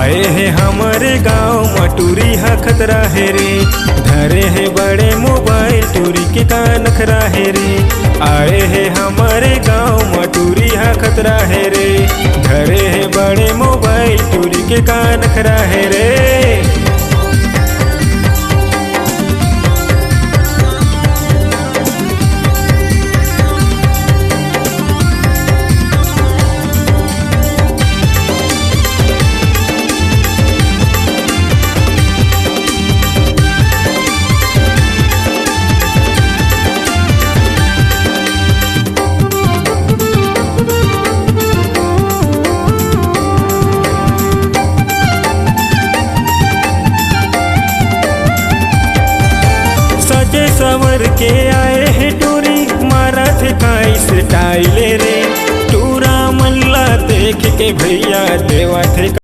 आए है हमारे गांव मटूरी हा खतरा है रे, धरे है बड़े मोबाइल टूरी के का नखरा है रे। आए है हमारे गांव मटूरी हा खतरा है रे, धरे है बड़े मोबाइल टूरी के का नखरा है रे। सजे सवर के आए है टूरी, मारा थे काई स्टाइल रे। टूरा मल्ला देख के भैया देवा थे